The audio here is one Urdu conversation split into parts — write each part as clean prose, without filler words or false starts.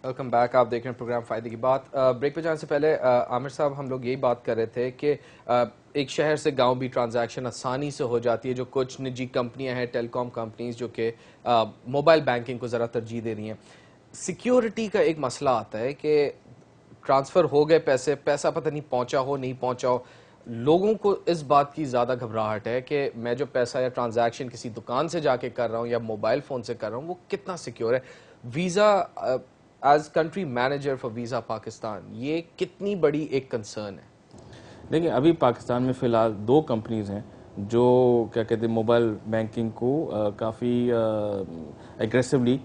Welcome back. آپ دیکھ رہے ہیں پروگرام فائدے کی بات. بریک پہ جانے سے پہلے عامر صاحب ہم لوگ یہی بات کر رہے تھے کہ ایک شہر سے گاؤں بھی ٹرانزیکشن آسانی سے ہو جاتی ہے. جو کچھ نجی کمپنیاں ہیں, ٹیلی کام کمپنیز, جو کہ موبائل بینکنگ کو ذرا ترجیح دے رہی ہیں. سیکیورٹی کا ایک مسئلہ آتا ہے کہ ٹرانسفر ہو گئے پیسہ پتہ نہیں پہنچا ہو نہیں پہنچا ہو. لوگوں کو اس بات کی زیادہ گھبراہٹ ہے کہ میں جو پیسہ یا ٹرانزیکشن کسی دکان سے جا کے کر رہا ہوں یا موبائل فون سے کر رہا ہوں وہ کتنا سیکیور ہے. Visa as country manager for visa Pakistan, یہ کتنی بڑی ایک کنسرن ہے؟ دیکھیں ابھی پاکستان میں فی الحال 2 کمپنیز ہیں جو کیا کہتے ہیں موبائل بینکنگ کو کافی ایگریسولی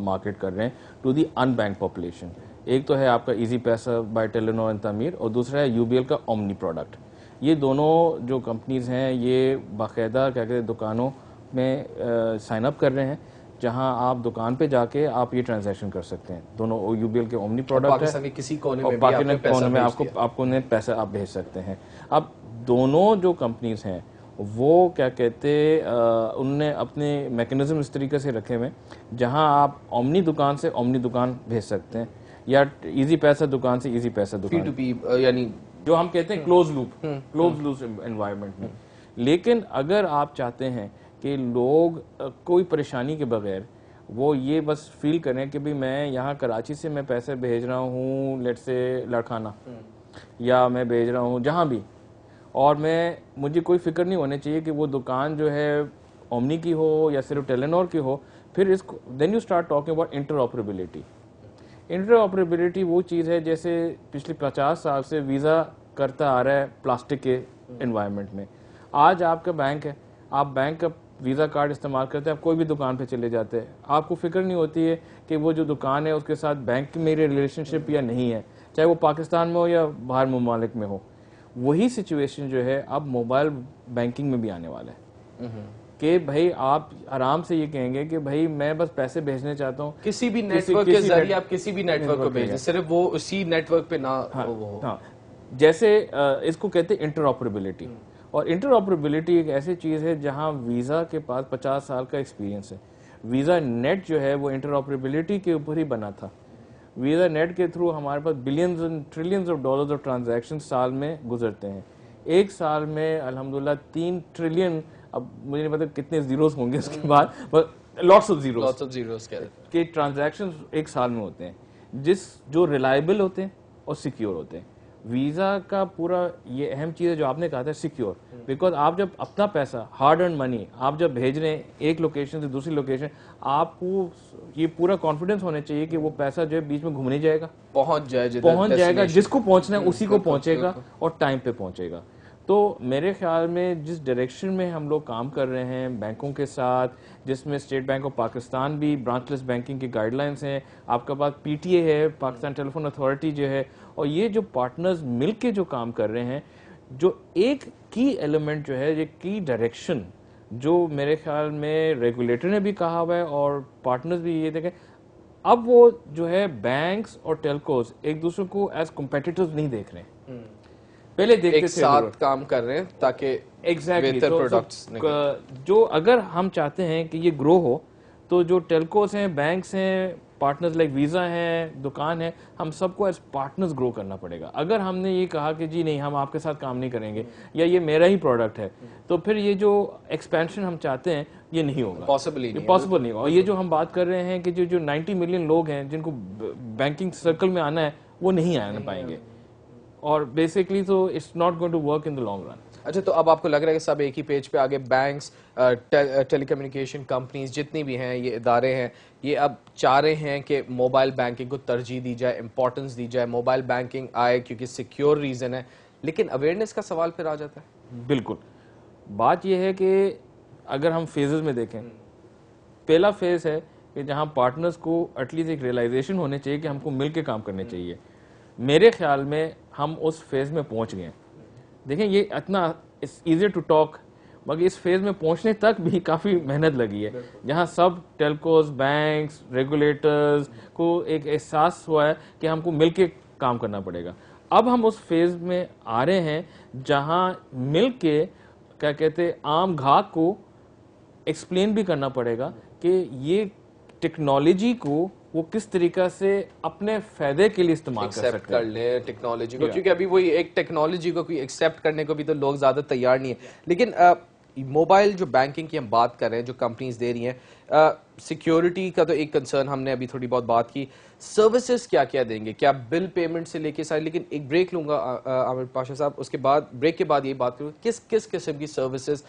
مارکیٹ کر رہے ہیں to the unbanked population. ایک تو ہے آپ کا ایزی پیسہ بائی ٹیلینور اینڈ تعمیر, اور دوسرا ہے یو بی ایل کا اومنی پروڈکٹ. یہ دونوں جو کمپنیز ہیں یہ باقاعدہ کیا کہتے ہیں دکانوں میں سائن اپ کر رہے ہیں جہاں آپ دکان پہ جا کے آپ یہ ٹرانزیکشن کر سکتے ہیں. دونوں یو بی ایل کے اومنی پروڈکٹ ہے, پاکستان کے کسی کونے اور میں پاکستان کے کونے میں آپ کو پیسہ آپ بھیج سکتے ہیں. اب دونوں جو کمپنیز ہیں وہ کیا کہتے ان نے اپنے میکنزم اس طریقے سے رکھے ہوئے جہاں آپ اومنی دکان سے اومنی دکان بھیج سکتے ہیں, یا ایزی پیسہ دکان سے ایزی پیسہ دکان, یعنی جو ہم کہتے ہیں کلوز لوپ انوائرمنٹ میں. لیکن اگر آپ چاہتے ہیں کہ لوگ کوئی پریشانی کے بغیر وہ یہ بس فیل کریں کہ بھی میں یہاں کراچی سے میں پیسے بھیج رہا ہوں لیٹ سے لڑکھانہ, یا میں بھیج رہا ہوں جہاں بھی, اور مجھے کوئی فکر نہیں ہونے چاہیے کہ وہ دکان جو ہے اومنی کی ہو یا صرف ٹیلینور کی ہو. پھر اس کو then you start talking about interoperability. وہ چیز ہے جیسے پچھلے 50 سال سے ویزا کرتا آ رہا ہے پلاسٹک کے انوائرمنٹ میں. آج آپ کا بینک ہے, آپ بینک کا ویزا کارڈ استعمال کرتے ہیں, آپ کوئی بھی دکان پہ چلے جاتے ہیں, آپ کو فکر نہیں ہوتی ہے کہ وہ جو دکان ہے اس کے ساتھ بینک کی میری ریلیشن شپ یا نہیں ہے, چاہے وہ پاکستان میں ہو یا باہر ممالک میں ہو. وہی سچویشن جو ہے اب موبائل بینکنگ میں بھی آنے والا ہے کہ بھائی آپ آرام سے یہ کہیں گے کہ بھائی میں بس پیسے بھیجنے چاہتا ہوں کسی بھی نیٹ ورک کے ذریعے, آپ کسی بھی نیٹ ورک کو بھیجیں, صرف وہ اسی نیٹ ورک پہ نہ ہو. ہاں, جیسے اس کو کہتے ہیں انٹر آپریبلٹی. اور انٹر آپریبلٹی ایک ایسی چیز ہے جہاں ویزا کے پاس 50 سال کا ایکسپیرینس ہے. ویزا نیٹ جو ہے وہ انٹر آپریبلٹی کے اوپر ہی بنا تھا. ویزا نیٹ کے تھرو ہمارے پاس billions and trillions of dollars of transaction سال میں گزرتے ہیں. ایک سال میں الحمدللہ 3 ٹریلین, اب مجھے نہیں پتا کتنے زیروز ہوں گے اس کے بعد, لاٹس آف زیروز کے ٹرانزیکشن ایک سال میں ہوتے ہیں جو ریلائبل ہوتے ہیں اور سیکیور ہوتے ہیں. ویزا کا پورا یہ اہم چیز ہے جو آپ نے کہا تھا سیکیور, بیکاز آپ جب اپنا پیسہ ہارڈ ارنڈ منی آپ جب بھیج رہے ہیں ایک لوکیشن سے دوسری لوکیشن, آپ کو یہ پورا کانفیڈنس ہونا چاہیے کہ وہ پیسہ جو ہے بیچ میں گھوم نہیں جائے گا, پہنچ جائے گا, جس کو پہنچنا ہے اسی کو پہنچے گا اور ٹائم پہ پہنچے گا. تو میرے خیال میں جس ڈائریکشن میں ہم لوگ کام کر رہے ہیں بینکوں کے ساتھ, جس میں اسٹیٹ بینک آف پاکستان بھی برانچ لیس بینکنگ کی گائیڈ لائنس ہیں, آپ کا پاس پی ٹی اے ہے, پاکستان ٹیلی فون اتھارٹی جو ہے, اور یہ جو پارٹنرز مل کے جو کام کر رہے ہیں, جو ایک کی ایلیمنٹ جو ہے, یہ کی ڈائریکشن جو میرے خیال میں ریگولیٹر نے بھی کہا ہوا ہے اور پارٹنرز بھی یہ دیکھیں, اب وہ جو ہے بینکس اور ٹیلکوز ایک دوسرے کو ایز کمپیٹیٹرز نہیں دیکھ رہے ہیں, پہلے دیکھتے تھے ساتھ کام کر رہے ہیں تاکہ بہتر پروڈکٹس جو اگر ہم چاہتے ہیں کہ یہ گرو ہو تو جو ٹیلکوز ہیں, بینکس ہیں, پارٹنرز لائک ویزا ہیں, دکان ہے, ہم سب کو ایز پارٹنرز گرو کرنا پڑے گا. اگر ہم نے یہ کہا کہ جی نہیں ہم آپ کے ساتھ کام نہیں کریں گے یا یہ میرا ہی پروڈکٹ ہے, تو پھر یہ جو ایکسپینشن ہم چاہتے ہیں یہ نہیں ہوگا, پاسبل نہیں ہوگا. اور یہ جو ہم بات کر رہے ہیں کہ جو 90 ملین لوگ ہیں جن کو بینکنگ سرکل میں آنا ہے وہ نہیں آنا پائیں گے, اور بیسکلی تو it's not going to work in the long run. اچھا, تو اب آپ کو لگ رہا ہے کہ سب ایک ہی پیج پہ آگے, بینکس, ٹیلی کمیونیکیشن کمپنیز جتنی بھی ہیں, یہ ادارے ہیں, یہ اب چاہ رہے ہیں کہ موبائل بینکنگ کو ترجیح دی جائے, امپورٹنس دی جائے, موبائل بینکنگ آئے کیونکہ سیکیور ریزن ہے, لیکن اویئرنیس کا سوال پھر آ جاتا ہے. بالکل, بات یہ ہے کہ اگر ہم فیزز میں دیکھیں, پہلا فیز ہے کہ جہاں پارٹنرز کو ایٹ لیسٹ ایک ریئلائزیشن ہونے چاہیے کہ ہم کو مل کے کام کرنے چاہیے. میرے خیال میں ہم اس فیز میں پہنچ گئے ہیں. دیکھیں یہ اتنا ایزی ٹو ٹاک, مگر اس فیز میں پہنچنے تک بھی کافی محنت لگی ہے, جہاں سب ٹیلکوز, بینکس, ریگولیٹرز کو ایک احساس ہوا ہے کہ ہم کو مل کے کام کرنا پڑے گا. اب ہم اس فیز میں آ رہے ہیں جہاں مل کے کیا کہتے عام گھاک کو ایکسپلین بھی کرنا پڑے گا کہ یہ ٹیکنالوجی کو وہ کس طریقہ سے اپنے فائدے کے لیے استعمال کر ایکسیپٹ سکتے کر ہیں. لیں ٹیکنالوجی کو, کیونکہ ابھی وہی ایک ٹیکنالوجی کو کوئی ایکسیپٹ کرنے کو بھی تو لوگ زیادہ تیار نہیں ہیں. لیکن موبائل جو بینکنگ کی ہم بات کر رہے ہیں جو کمپنیز دے رہی ہیں, سیکیورٹی کا تو ایک کنسرن ہم نے ابھی تھوڑی بہت بات کی, سروسز کیا کیا دیں گے, کیا بل پیمنٹ سے لے کے سارے. لیکن ایک بریک لوں گا عامر پاشا صاحب, اس کے بعد بریک کے بعد یہ بات کروں کس کس قسم کی سروسز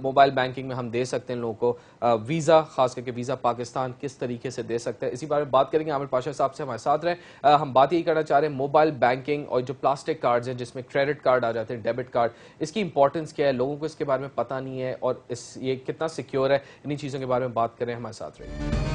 موبائل بینکنگ میں ہم دے سکتے ہیں لوگوں کو, ویزا خاص کر کے ویزا پاکستان کس طریقے سے دے سکتا ہے, اسی بارے میں بات کریں گے. عامر پاشا صاحب سے ہمارے ساتھ رہیں. ہم بات یہی کرنا چاہ رہے ہیں موبائل بینکنگ اور جو پلاسٹک کارڈز ہیں جس میں کریڈٹ کارڈ آ جاتے ہیں, ڈیبٹ کارڈ, اس کی امپورٹنس کیا ہے, لوگوں کو اس کے بارے میں پتہ نہیں ہے, اور یہ کتنا سیکیور ہے. انہی چیزوں کے بارے میں بات کریں, ہمارے ساتھ رہیں.